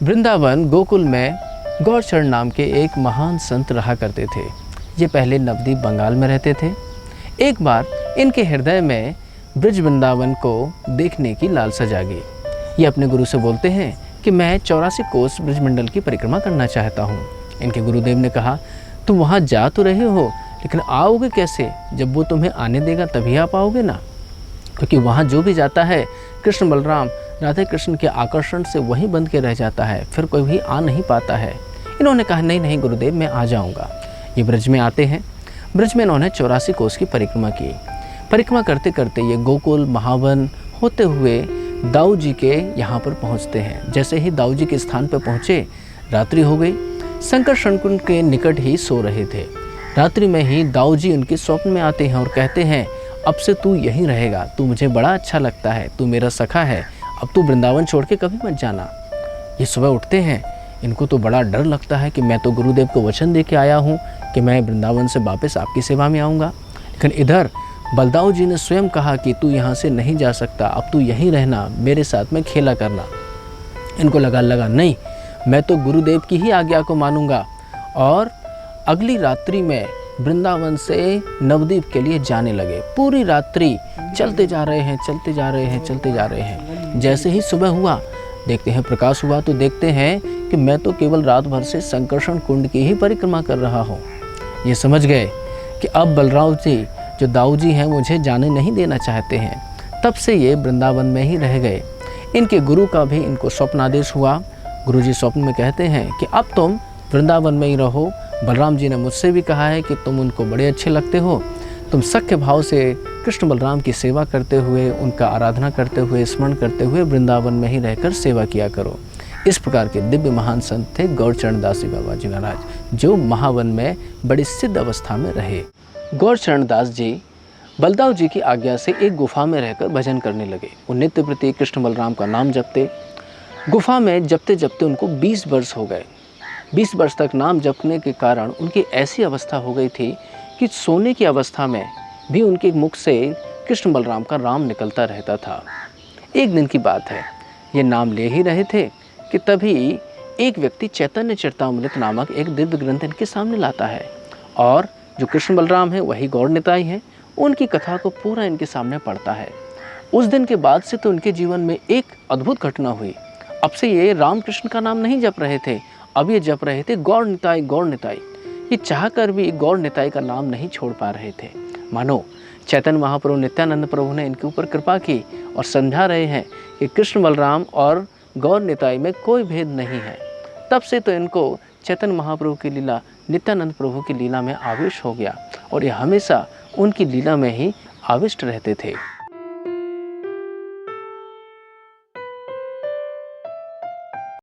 वृंदावन गोकुल में गौरचरण नाम के एक महान संत रहा करते थे। ये पहले नवद्वीप बंगाल में रहते थे। एक बार इनके हृदय में ब्रज वृंदावन को देखने की लालसा जागी। ये अपने गुरु से बोलते हैं कि मैं 84 कोस ब्रजमंडल की परिक्रमा करना चाहता हूँ। इनके गुरुदेव ने कहा, तुम वहाँ जा तो रहे हो, लेकिन आओगे कैसे? जब वो तुम्हें आने देगा तभी आप आओगे ना, क्योंकि वहाँ जो भी जाता है कृष्ण बलराम राधे कृष्ण के आकर्षण से वहीं बंद के रह जाता है, फिर कोई भी आ नहीं पाता है। इन्होंने कहा, नहीं नहीं गुरुदेव, मैं आ जाऊँगा। ये ब्रज में आते हैं। ब्रज में इन्होंने 84 कोस की परिक्रमा की। परिक्रमा करते करते ये गोकुल महावन होते हुए दाऊ जी के यहाँ पर पहुँचते हैं। जैसे ही दाऊ जी के स्थान पर पहुँचे, रात्रि हो गई। शंकर शंकुंड के निकट ही सो रहे थे। रात्रि में ही दाऊ जी उनके स्वप्न में आते हैं और कहते हैं, अब से तू यहीं रहेगा, तू मुझे बड़ा अच्छा लगता है, तू मेरा सखा है, अब तू वृंदावन छोड़ के कभी मत जाना। ये सुबह उठते हैं। इनको तो बड़ा डर लगता है कि मैं तो गुरुदेव को वचन दे के आया हूँ कि मैं वृंदावन से वापस आपकी सेवा में आऊँगा, लेकिन इधर बलदाऊ जी ने स्वयं कहा कि तू यहाँ से नहीं जा सकता, अब तू यहीं रहना, मेरे साथ में खेला करना। इनको लगा नहीं, मैं तो गुरुदेव की ही आज्ञा को मानूंगा। और अगली रात्रि में वृंदावन से नवद्वीप के लिए जाने लगे। पूरी रात्रि चलते जा रहे हैं। जैसे ही सुबह हुआ, देखते हैं प्रकाश हुआ, तो देखते हैं कि मैं तो केवल रात भर से संकर्षण कुंड की ही परिक्रमा कर रहा हूँ। ये समझ गए कि अब बलराम जी जो दाऊ जी हैं मुझे जाने नहीं देना चाहते हैं। तब से ये वृंदावन में ही रह गए। इनके गुरु का भी इनको स्वप्नादेश हुआ। गुरुजी स्वप्न में कहते हैं कि अब तुम वृंदावन में ही रहो। बलराम जी ने मुझसे भी कहा है कि तुम उनको बड़े अच्छे लगते हो, तुम सख्य भाव से कृष्ण बलराम की सेवा करते हुए, उनका आराधना करते हुए, स्मरण करते हुए वृंदावन में ही रहकर सेवा किया करो। इस प्रकार के दिव्य महान संत थे गौरचरण दास जी बाबा जी महाराज, जो महावन में बड़ी सिद्ध अवस्था में रहे। गौरचरण दास जी बलदाऊ जी की आज्ञा से एक गुफा में रहकर भजन करने लगे। वो नित्य प्रति कृष्ण बलराम का नाम जपते। गुफा में जपते जपते उनको 20 वर्ष हो गए। 20 वर्ष तक नाम जपने के कारण उनकी ऐसी अवस्था हो गई थी कि सोने की अवस्था में भी उनके मुख से कृष्ण बलराम का नाम निकलता रहता था। एक दिन की बात है, ये नाम ले ही रहे थे कि तभी एक व्यक्ति चैतन्य चरितामृत नामक एक दिव्य ग्रंथ इनके सामने लाता है, और जो कृष्ण बलराम है वही गौर निताई हैं, उनकी कथा को पूरा इनके सामने पढ़ता है। उस दिन के बाद से तो उनके जीवन में एक अद्भुत घटना हुई। अब से ये रामकृष्ण का नाम नहीं जप रहे थे, अब ये जप रहे थे गौर निताई, गौर निताई। ये चाहकर भी गौर निताई का नाम नहीं छोड़ पा रहे थे। मानो चैतन्य महाप्रभु नित्यानंद प्रभु ने इनके ऊपर कृपा की और समझा रहे हैं कि कृष्ण बलराम और गौर निताई में कोई भेद नहीं है। तब से तो इनको चैतन्य महाप्रभु की लीला, नित्यानंद प्रभु की लीला में आविष्ट हो गया, और ये हमेशा उनकी लीला में ही आविष्ट रहते थे।